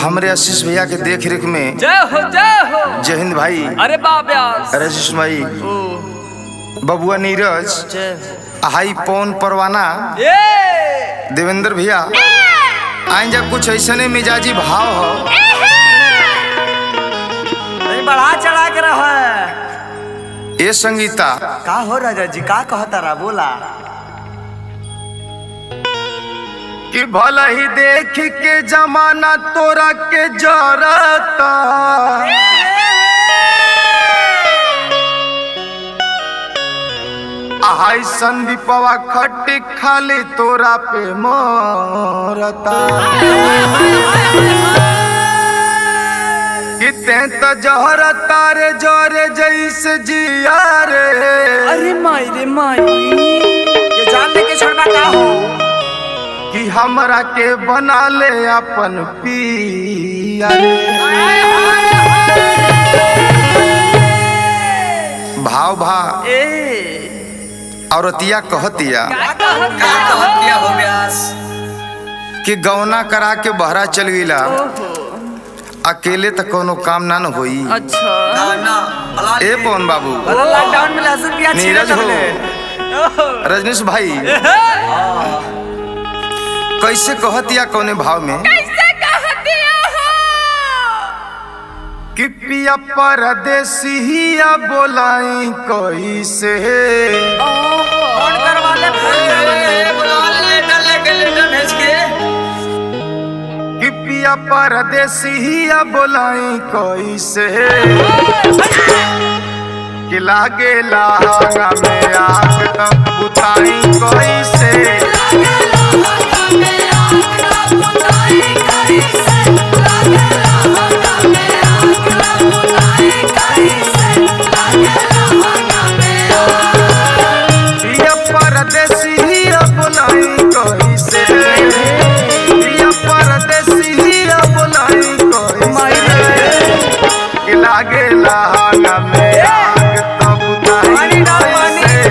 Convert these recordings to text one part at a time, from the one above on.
हमरे आशीष भैया के देख रेख में जय हो जय हिंद भाई। अरे बाब्यास राजेश भाई बबुआ नीरज हाई पौन परवाना देवेंद्र भैया आए जब कुछ ऐसा नहीं मिजाजी भाव हो बढ़ा चढ़ा के रहा है। ये संगीता का हो राजा जी का कहता रहा बोला कि भला ही देख के जमाना तोरा के जरता हाय संदीपवा खट्टी खाली तोरा पे मरता किते तो जहर तारे जोरे जैसे जिया रे। अरे माई रे माई ये जान लेके छोड़ना का हो कि हमरा के बना ले अपन पिया रे। भाव भा औरतिया कहतिया हो व्यास कि गौना करा के बहरा चल गईला अकेले तो कोनो काम ना न होई। अच्छा ए पवन बाबू लॉकडाउन में लहसुन प्याज नीरज हो रजनीश भाई कैसे कहतिया कौने भाव में कैसे कहतिया हो कि पिया परदेसिया बोलाई कैसे फोन करवा ले बुला ले डले के लेटर भेज के कि पिया परदेसिया बोलाई कैसे कि लागे लागा में आग तब बुताई कैसे पिया परदेसिया बोलाई कैसे पिया परदेसिया बोलाई कैसे कि लागे लागा में आग तब बुताई कैसे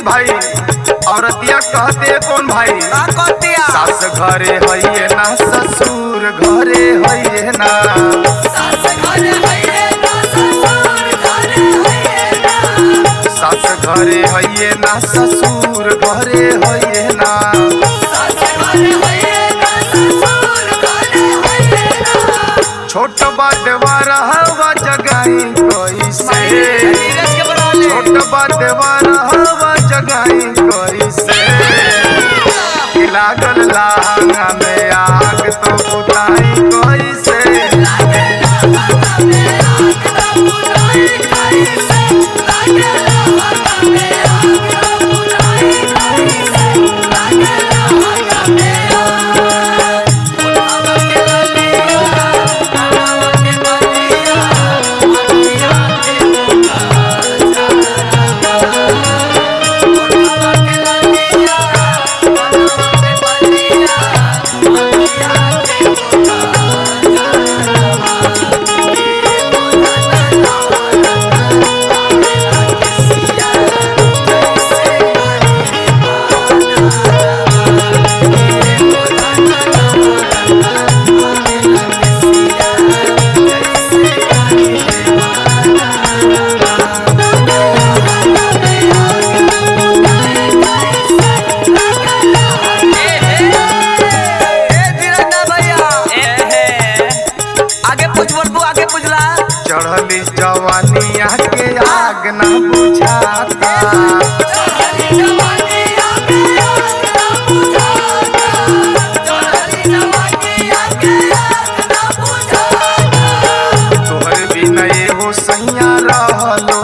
भाई औरतिया कहते कौन भाई सास घरे है ना ससुर घरे है ना सास घरे है ना ससुर घरे है ना छोट बाटवा रहवा जगाई कैसे छोट बाटवा रहवा जगाई कैसे लागल लांगा में आग तो बुताई कैसे चढ़ली जवानिया के आग न बुझाता तोहर बिना हो सैया रहलो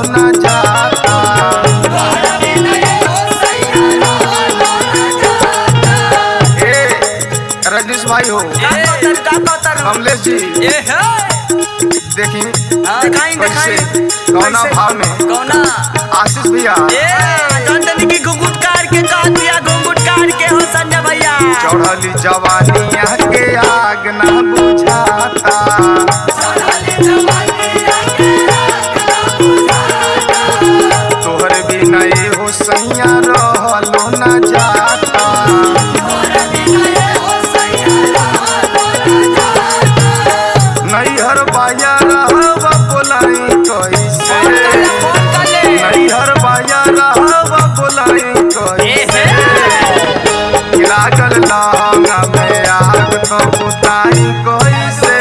ए है देखी दिखाई कैसे दिखाई कौना भाव में कौना आशीष भैया ए जानते की घुंघट काट के काट दिया घुंघट काट के हो संजय भैया चढ़ली जवानिया के आग ना बुझाता तोहर बिना हो सैया रहलो ना जाता नैहर बाया रहवा बोलाई कैसे नैहर बाया रहवा बोलाई कैसे लागल लहंगा में आग तो बुताई कैसे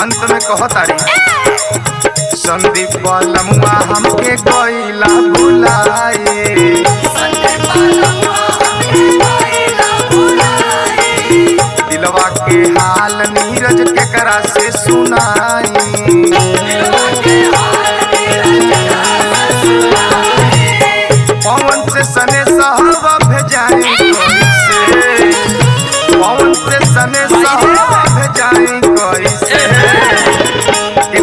अंत में कहतारी संदीप बलमुआ हमके गइला भुलाए दिलवा के हाल नीरज केकरा से सुनाई पवन से सने सहवा भेजाई कैसे पवन से सने सहवा भेजाई कैसे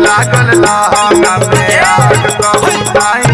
लागल लहंगा में आग तो बुताई